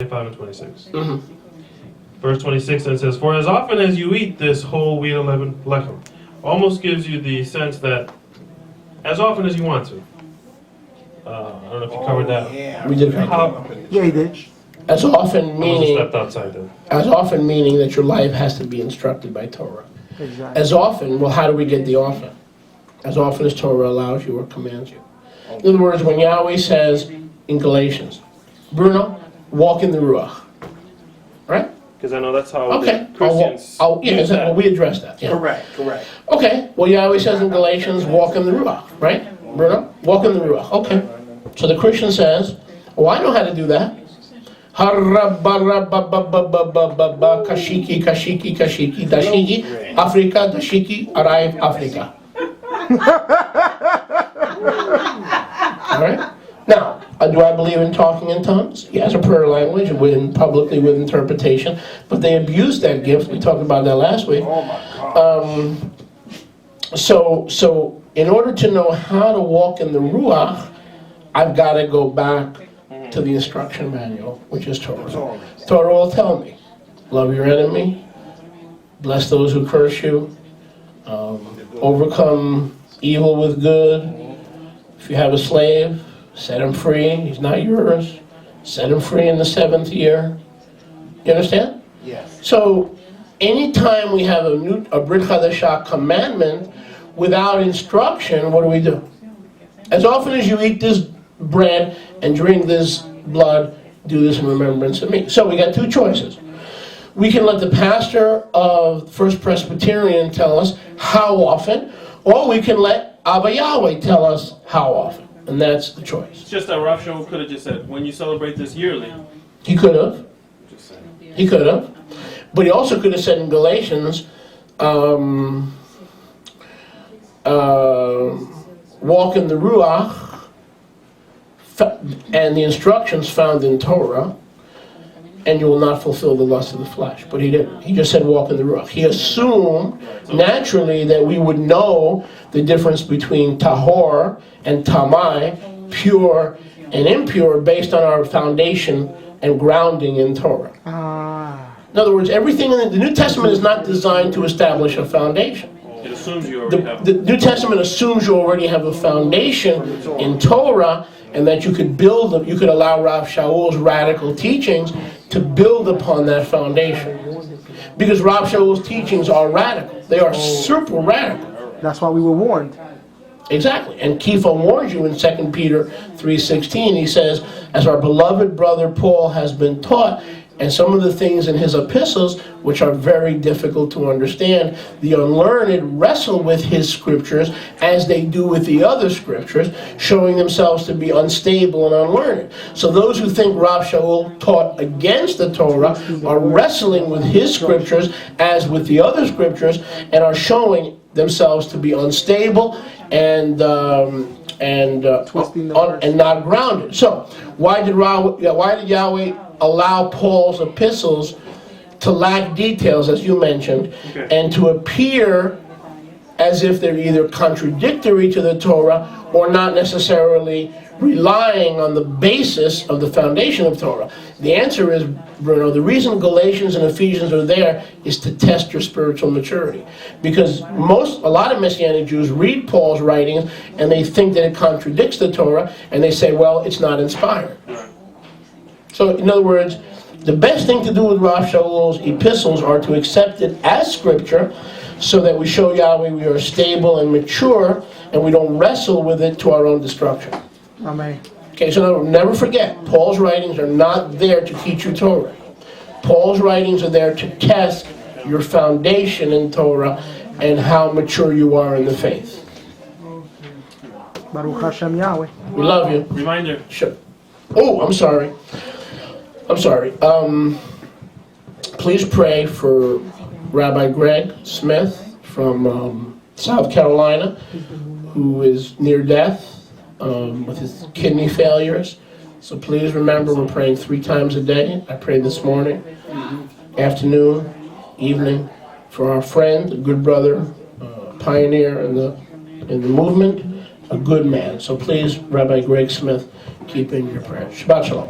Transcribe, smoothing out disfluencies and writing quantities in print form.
25 and 26. Verse 26, and it says, "For as often as you eat this whole wheat leavened lechem," almost gives you the sense that as often as you want to. I don't know if you covered that. Yeah. We did. Yeah, he did. As often I must have meaning, stepped outside then. as often meaning that your life has to be instructed by Torah. Exactly. As often, well, how do we get the often? As often as Torah allows you or commands you. In other words, when Yahweh says in Galatians, Bruno, walk in the Ruach. Right? Because I know that's how Okay. the Christians Yeah, use that. well, we addressed that. Yeah. Correct, correct. Okay, well, Yahweh says in Galatians, walk in the Ruach, right? Bruno, walk in the Ruach. Okay. So the Christian says, oh, I know how to do that. Kashiki, kashiki, kashiki, dashiki, Africa, dashiki, arrive, Africa. All right? Now, do I believe in talking in tongues? Yeah, as a prayer language, publicly with interpretation. But they abused that gift. We talked about that last week. Oh my God. So in order to know how to walk in the Ruach, I've got to go back to the instruction manual, which is Torah. Torah will tell me, love your enemy, bless those who curse you, overcome evil with good. If you have a slave, set him free. He's not yours. Set him free in the 7th year. You understand? Yes. So, anytime we have a Brit Chadashah commandment without instruction, what do? As often as you eat this bread and drink this blood, do this in remembrance of me. So we got two choices. We can let the pastor of First Presbyterian tell us how often, or we can let Abba Yahweh tell us how often. And that's the choice. It's just that Rav Shaul could have just said, when you celebrate this yearly. He could have. Just saying. He could have. But he also could have said in Galatians, walk in the Ruach, and the instructions found in Torah, and you will not fulfill the lust of the flesh. But he didn't. He just said walk in the Ruach. He assumed naturally that we would know the difference between tahor and tamai, pure and impure, based on our foundation and grounding in Torah. In other words, everything in the New Testament is not designed to establish a foundation. It assumes you already have. The New Testament assumes you already have a foundation in Torah, and that you could build, you could allow Rav Shaul's radical teachings to build upon that foundation. Because Rav Shaul's teachings are radical. They are super radical. That's why we were warned. Exactly. And Kepha warns you in 2 Peter 3:16. He says, as our beloved brother Paul has been taught, and some of the things in his epistles, which are very difficult to understand, the unlearned wrestle with his scriptures as they do with the other scriptures, showing themselves to be unstable and unlearned. So those who think Rav Shaul taught against the Torah are wrestling with his scriptures as with the other scriptures, and are showing themselves to be unstable and not grounded. So why did Yahweh allow Paul's epistles to lack details, as you mentioned, and to appear as if they're either contradictory to the Torah or not necessarily relying on the basis of the foundation of Torah? The answer is, Bruno, the reason Galatians and Ephesians are there is to test your spiritual maturity. Because a lot of Messianic Jews read Paul's writings and they think that it contradicts the Torah, and they say, well, it's not inspired. So, in other words, the best thing to do with Rav Shaul's epistles are to accept it as scripture, so that we show Yahweh we are stable and mature, and we don't wrestle with it to our own destruction. Amen. Okay, so never forget, Paul's writings are not there to teach you Torah. Paul's writings are there to test your foundation in Torah and how mature you are in the faith. Baruch Hashem Yahweh. We love you. Reminder. Sure. Oh, I'm sorry. Please pray for Rabbi Greg Smith from South Carolina, who is near death with his kidney failures. So please remember, we're praying 3 times a day. I prayed this morning, afternoon, evening, for our friend, a good brother, pioneer in the movement, a good man. So please, Rabbi Greg Smith, keep in your prayers. Shabbat Shalom.